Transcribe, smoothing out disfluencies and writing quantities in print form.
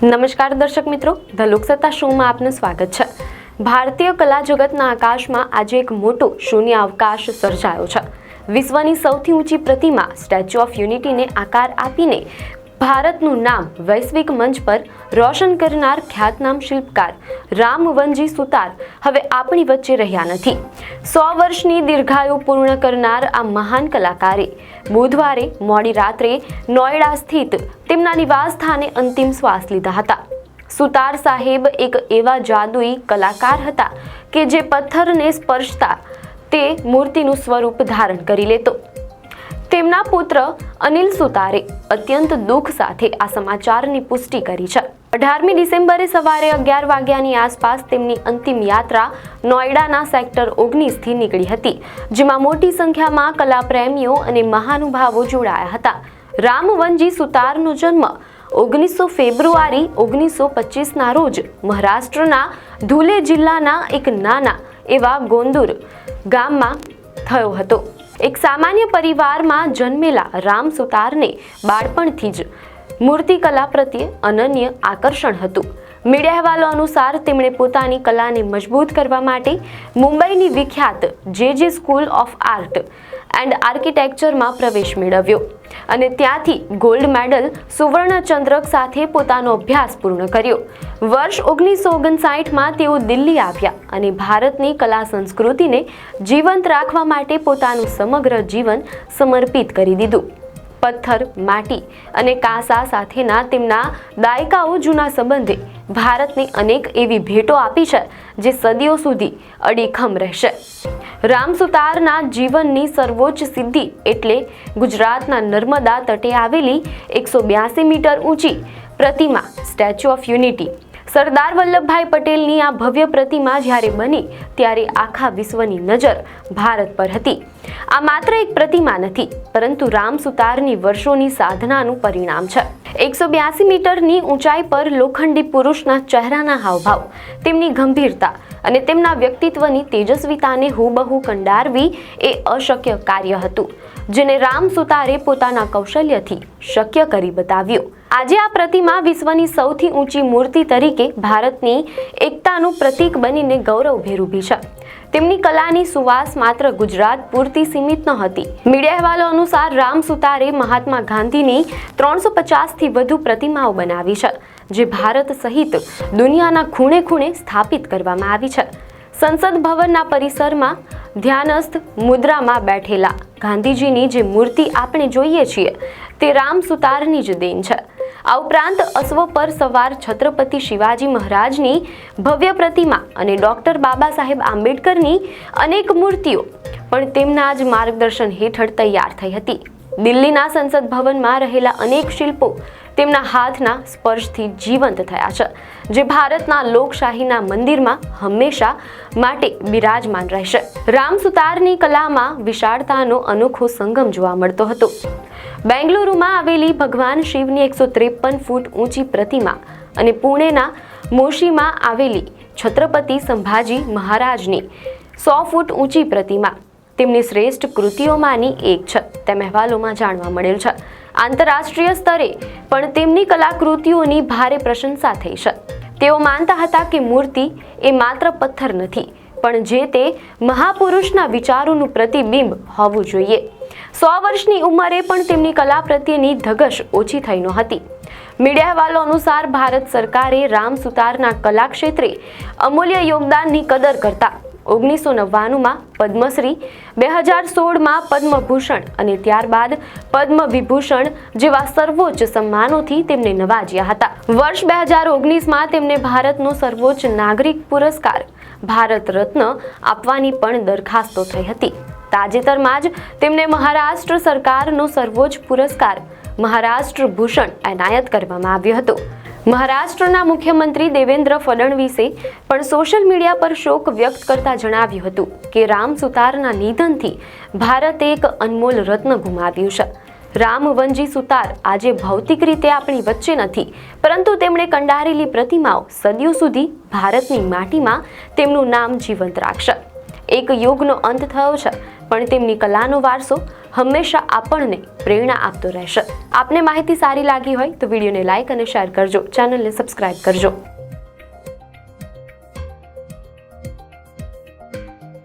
નમસ્કાર દર્શક મિત્રો, ધ લોકસત્તા શોમાં આપનું સ્વાગત છે। ભારતીય કલા જગતના આકાશમાં આજે એક મોટો શૂન્ય અવકાશ સર્જાયો છે। વિશ્વની સૌથી ઊંચી પ્રતિમા સ્ટેચ્યુ ઓફ યુનિટીને આકાર આપીને ભારતનું નામ વૈશ્વિક મંચ પર રોશન કરનાર ખ્યાતનામ શિલ્પકાર રામવનજી સુતાર હવે આપણી વચ્ચે રહ્યા નથી। 100 વર્ષની દીર્ઘાયુ પૂર્ણ કરનાર આ મહાન કલાકારે બુધવારે મોડી રાત્રે નોઈડા સ્થિત તેમના નિવાસ સ્થાને અંતિમ શ્વાસ લીધા હતા। સુતાર સાહેબ એક એવા જાદુઈ કલાકાર હતા કે જે પથ્થરને સ્પર્શતા તે મૂર્તિનું સ્વરૂપ ધારણ કરી લેતો। તેમના પુત્ર અનિલ સુતારે અત્યંત દુઃખ સાથે આ સમાચારની પુષ્ટિ કરી છે। 18મી ડિસેમ્બરે સવારે 11 વાગ્યાની આસપાસ તેમની અંતિમ યાત્રા નોઈડાના સેક્ટર 19 થી નીકળી હતી, જેમાં મોટી સંખ્યામાં કલાપ્રેમીઓ અને મહાનુભાવો જોડાયા હતા। રામવનજી સુતારનો જન્મ 19 ફેબ્રુઆરી 1925 ના રોજ મહારાષ્ટ્રના ધુલે જિલ્લાના એક નાના એવા ગોંદુર ગામમાં થયો હતો। એક સામાન્ય પરિવારમાં જન્મેલા રામ સુતારને બાળપણથી જ મૂર્તિકલા પ્રત્યે અનન્ય આકર્ષણ હતું। મીડિયા અહેવાલો અનુસાર તેમણે પોતાની કલાને મજબૂત કરવા માટે મુંબઈની વિખ્યાત જે સ્કૂલ ઓફ આર્ટ એન્ડ આર્કિટેક્ચરમાં પ્રવેશ મેળવ્યો અને ત્યાંથી ગોલ્ડ મેડલ સુવર્ણ ચંદ્રક સાથે પોતાનો અભ્યાસ પૂર્ણ કર્યો। વર્ષ 1959માં તેઓ દિલ્હી આવ્યા અને ભારતની કલા સંસ્કૃતિને જીવંત રાખવા માટે પોતાનું સમગ્ર જીવન સમર્પિત કરી દીધું। પથ્થર, માટી અને કાંસા સાથેના તેમના દાયકાઓ જૂના સંબંધે ભારતને અનેક એવી ભેટો આપી છે જે સદીઓ સુધી અડીખમ રહેશે। રામ સુતારના જીવનની સર્વોચ્ચ સિદ્ધિ એટલે ગુજરાતના નર્મદા તટે આવેલી 182 મીટર ઊંચી પ્રતિમા statue of unity. Sardar Vallabhbhai પટેલની આ ભવ્ય પ્રતિમા જ્યારે બની ત્યારે આખા વિશ્વની નજર ભારત પર હતી। આ માત્ર એક પ્રતિમા નથી, પરંતુ રામ સુતારની વર્ષોની સાધનાનું પરિણામ છે। 182 મીટરની ઊંચાઈ પર લોખંડી પુરુષના ચહેરાના હાવભાવ, તેમની ગંભીરતા અને તેમના વ્યક્તિત્વની તેજસ્વીતાને હુબહુ કંડારવી એ અશક્ય કાર્ય હતું, જેને રામ સુતારે પોતાના કૌશલ્યથી શક્ય કરી બતાવ્યું। આજે આ પ્રતિમા વિશ્વની સૌથી ઊંચી મૂર્તિ તરીકે ભારતની એકતાનું પ્રતીક બનીને ગૌરવભેર ઊભી છે। તેમની કલાની સુવાસ માત્ર ગુજરાત પૂરતી સીમિત ન હતી। મીડિયા અહેવાલો અનુસાર રામ સુતારે મહાત્મા ગાંધીની 350થી વધુ પ્રતિમાઓ બનાવી છે, જે ભારત સહિત દુનિયાના ખૂણે ખૂણે સ્થાપિત કરવામાં આવી છે। સંસદ ભવનના પરિસરમાં ધ્યાનસ્થ મુદ્રામાં બેઠેલા ગાંધીજીની જે મૂર્તિ આપણે જોઈએ છીએ તે રામ સુતારની જ દેન છે। આ ઉપરાંત અશ્વ પર સવાર છત્રપતિ શિવાજી મહારાજની ભવ્ય પ્રતિમા અને ડોક્ટર બાબા સાહેબ આંબેડકરની અનેક મૂર્તિઓ પણ તેમના જ માર્ગદર્શન હેઠળ તૈયાર થઈ હતી। દિલ્હીના સંસદ ભવનમાં રહેલા અનેક શિલ્પો તેમના હાથના સ્પર્શથી જીવંત થયા છે, જે ભારતના લોકશાહીના મંદિરમાં હંમેશા માટે બિરાજમાન રહેશે। રામ સુતારની કલામાં વિશાળતાનો અનોખો સંગમ જોવા મળતો હતો। બેંગલુરુમાં આવેલી ભગવાન શિવની 153 ફૂટ ઊંચી પ્રતિમા અને પુણેના મોશીમાં આવેલી છત્રપતિ સંભાજી મહારાજની 100 ફૂટ ઊંચી પ્રતિમા તેમની શ્રેષ્ઠ કૃતિઓમાંની એક છે, તેમ અહેવાલોમાં જાણવા મળેલ છે। આંતરરાષ્ટ્રીય સ્તરે પણ તેમની કલાકૃતિઓની ભારે પ્રશંસા થઈ છે। તેઓ માનતા હતા કે મૂર્તિ એ માત્ર પથ્થર નથી, પણ જે તે મહાપુરુષના વિચારોનું પ્રતિબિંબ હોવું જોઈએ। 100 વર્ષની ઉંમરે પણ તેમની કલા પ્રત્યેની ધગશ ઓછી થઈ નહોતી। મીડિયા અહેવાલો અનુસાર ભારત સરકારે રામ સુતારના કલા ક્ષેત્રે અમૂલ્ય યોગદાનની કદર કરતા 1999માં પદ્મશ્રી, 2016માં પદ્મભૂષણ અને ત્યારબાદ પદ્મ વિભૂષણ જેવા સર્વોચ્ચ સન્માનોથી તેમને નવાજ્યા હતા। વર્ષ 2019માં તેમને ભારતનો સર્વોચ્ચ નાગરિક પુરસ્કાર ભારત રત્ન આપવાની પણ દરખાસ્તો થઈ હતી। તાજેતરમાં જ તેમને મહારાષ્ટ્ર સરકારનો સર્વોચ્ચ પુરસ્કાર મહારાષ્ટ્ર ભૂષણ એનાયત કરવામાં આવ્યો હતો। મહારાષ્ટ્રના મુખ્યમંત્રી દેવેન્દ્ર ફડણવીસે પણ સોશિયલ મીડિયા પર શોક વ્યક્ત કરતા જણાવ્યું હતું કે રામ સુતારના નિધનથી ભારતે એક અનમોલ રત્ન ગુમાવ્યું છે। રામવનજી સુતાર આજે ભૌતિક રીતે આપણી વચ્ચે નથી, પરંતુ તેમણે કંડારેલી પ્રતિમાઓ સદીઓ સુધી ભારતની માટીમાં તેમનું નામ જીવંત રાખશે। એક યુગનો અંત થયો છે, પણ તેમની કલાનો વારસો હંમેશા આપણને પ્રેરણા આપતો રહેશે. આપને માહિતી સારી લાગી હોય તો વિડીયોને લાઇક અને શેર કરજો, ચેનલને સબસ્ક્રાઇબ કરજો.